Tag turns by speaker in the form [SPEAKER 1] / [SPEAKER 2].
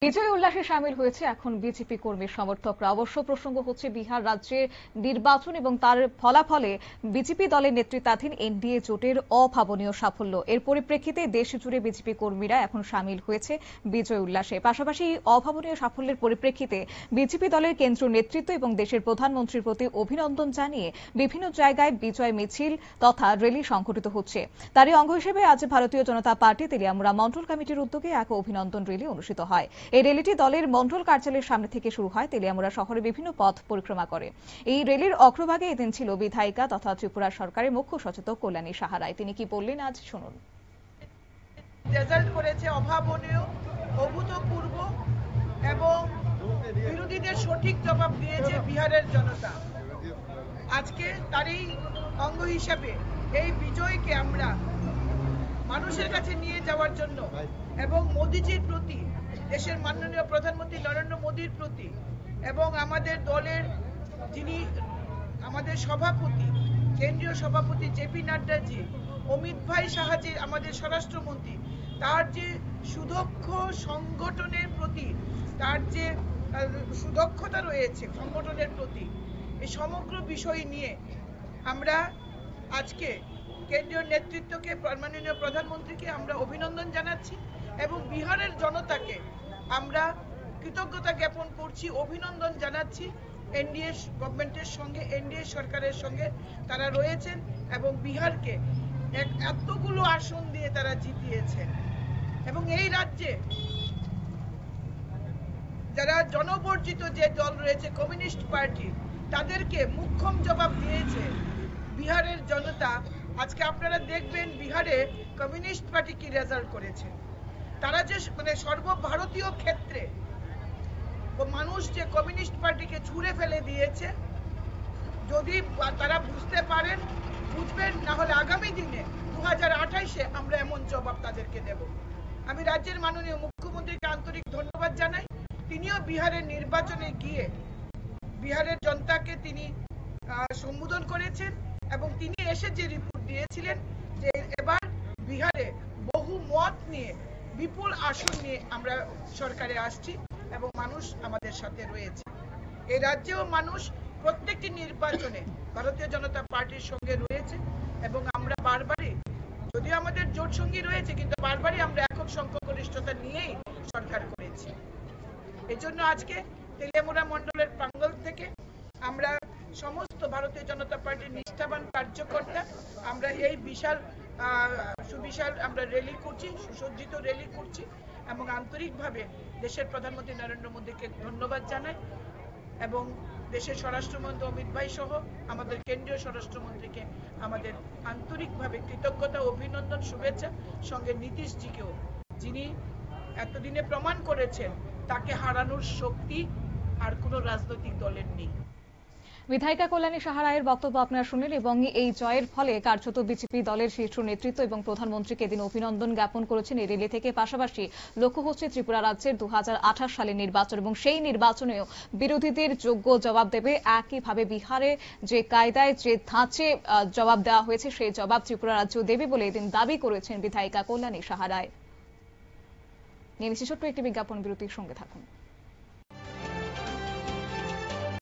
[SPEAKER 1] বিজয় উল্লাসে সামিল হয়েছে এখন বিজেপি কর্মী সমর্থকরা। অবশ্য প্রসঙ্গ হচ্ছে বিহার রাজ্যের নির্বাচন এবং তার ফলাফলে বিজেপি দলের নেতৃত্বাধীন এনডিএ জোটের অভাবনীয় সাফল্য। এর পরিপ্রেক্ষিতে দেশ জুড়ে বিজেপি কর্মীরা এখন সামিল হয়েছে বিজয় উল্লাসে। পাশাপাশি অভাবনীয় সাফল্যের পরিপ্রেক্ষিতে বিজেপি দলের কেন্দ্রীয় নেতৃত্ব এবং দেশের প্রধানমন্ত্রীর প্রতি অভিনন্দন জানিয়ে বিভিন্ন জায়গায় বিজয় মিছিল তথা র্যালি সংঘটিত হচ্ছে। তারই অঙ্গ হিসেবে আজ ভারতীয় জনতা পার্টি তেলিয়ামুড়া মন্ডল কমিটির উদ্যোগে এক অভিনন্দন র্যালি অনুষ্ঠিত হয়। এই র্যালিটি দলের মন্ডল কার্যালয়ের সামনে থেকে শুরু হয়, তেলিয়ামুড়া শহরে বিভিন্ন পথ পরিক্রমা করে। এই র্যালির অগ্রভাগে এদিন ছিল বিধায়িকা তথা ত্রিপুরা সরকারের মুখ্য সচেতক কল্যাণী সাহা রায়। তিনি কি বললেন আজ শুনুন।
[SPEAKER 2] রেজাল্ট করেছে অভাবনীয়, অভূতপূর্ব এবং বিরোধীদের সঠিক জবাব দিয়েছে বিহারের জনতা। আজকে তারই অঙ্গ হিসাবে এই বিজয়কে আমরা মানুষের কাছে নিয়ে যাওয়ার জন্য এবং মোদিজির প্রতি, দেশের মাননীয় প্রধানমন্ত্রী নরেন্দ্র মোদীর প্রতি এবং আমাদের দলের যিনি আমাদের সভাপতি, কেন্দ্রীয় সভাপতি জেপি নাড্ডাজি, অমিত ভাই সাহাজি আমাদের স্বরাষ্ট্রমন্ত্রী, তার যে সুদক্ষ সংগঠনের প্রতি, তার যে সুদক্ষতা রয়েছে সংগঠনের প্রতি, এই সমগ্র বিষয় নিয়ে আমরা আজকে কেন্দ্রীয় নেতৃত্বকে, মাননীয় প্রধানমন্ত্রীকে আমরা অভিনন্দন জানাচ্ছি এবং বিহারের জনতাকে আমরা কৃতজ্ঞতা জ্ঞাপন করছি, অভিনন্দন জানাচ্ছি। এনডিএ গভর্নমেন্টের সঙ্গে, এনডিএ সরকারের সঙ্গে তারা রয়েছেন এবং বিহারকে এতগুলো আসন দিয়ে তারা জিতিয়েছেন এবং এই রাজ্যে যারা জনবর্জিত যে দল রয়েছে কমিউনিস্ট পার্টি, তাদেরকে মুখ্যম জবাব দিয়েছে বিহারের জনতা। আজকে আপনারা দেখবেন বিহারে কমিউনিস্ট পার্টি কি রেজাল্ট করেছে। তারা যে সর্বভারতীয় ক্ষেত্রে মানুষ যে কমিউনিস্ট পার্টিকে ছুঁড়ে ফেলে দিয়েছে, যদি তারা বুঝতে পারেন বুঝবেন, না হলে আগামী দিনে 2028-এ আমরা এমন জবাব তাদেরকে দেব। আমি রাজ্যের মাননীয় মুখ্যমন্ত্রীকে আন্তরিক ধন্যবাদ জানাই। তিনিও বিহারের নির্বাচনে গিয়ে বিহারের জনতাকে তিনি সম্বোধন করেছেন এবং তিনি এসে যে রিপোর্ট দিয়েছিলেন যে এবার বিহারে বহু মত নিয়ে, বিপুল আসন নিয়ে আমরা সরকারে আসছি এবং মানুষ আমাদের সাথে রয়েছে। এই রাজ্যেও মানুষ প্রত্যেকটি নির্বাচনে ভারতীয় জনতা পার্টির সঙ্গে রয়েছে এবং আমরা বারবারই, যদিও আমাদের জোট সঙ্গী রয়েছে, কিন্তু বারবারই আমরা একক সংখ্যাগরিষ্ঠতা নিয়েই সরকার করেছি। এই জন্য আজকে তেলিয়ামুড়া মন্ডলের প্রাঙ্গণ থেকে আমরা সমস্ত ভারতীয় জনতা পার্টির নিষ্ঠাবান কার্যকর্তা আমরা এই সুবিশাল আমরা র্যালি করছি, সুসজ্জিত র্যালি করছি এবং আন্তরিকভাবে দেশের প্রধানমন্ত্রী নরেন্দ্র মোদীকে ধন্যবাদ জানাই এবং দেশের স্বরাষ্ট্রমন্ত্রী অমিত ভাই সহ আমাদের কেন্দ্রীয় স্বরাষ্ট্রমন্ত্রীকে আমাদের আন্তরিকভাবে কৃতজ্ঞতা, অভিনন্দন, শুভেচ্ছা, সঙ্গে নীতিশজিকেও, যিনি এতদিনে প্রমাণ করেছেন তাকে হারানোর শক্তি আর কোনো রাজনৈতিক দলের নেই।
[SPEAKER 1] বিধায়িকা কল্যাণী সাহা রায়ের বক্তব্য আপনারা শুনলেন এবং এই জয়ের ফলে কার্যত বিজেপি দলের শীর্ষ নেতৃত্ব এবং প্রধানমন্ত্রীকে এদিন অভিনন্দন জ্ঞাপন করেছেন এই র্যালি থেকে। পাশাপাশি লক্ষ্য হচ্ছে ত্রিপুরা রাজ্যের 2028 সালের নির্বাচন এবং সেই নির্বাচনেও বিরোধীদের যোগ্য জবাব দেবে। একইভাবে বিহারে যে কায়দায়, যে ধাঁচে জবাব দেওয়া হয়েছে সেই জবাব ত্রিপুরা রাজ্য দেবে বলে এদিন দাবি করেছেন বিধায়িকা কল্যাণী সাহা রায়। নিয়ে ছোট্ট একটি বিজ্ঞাপন বিরতির সঙ্গে থাকুন।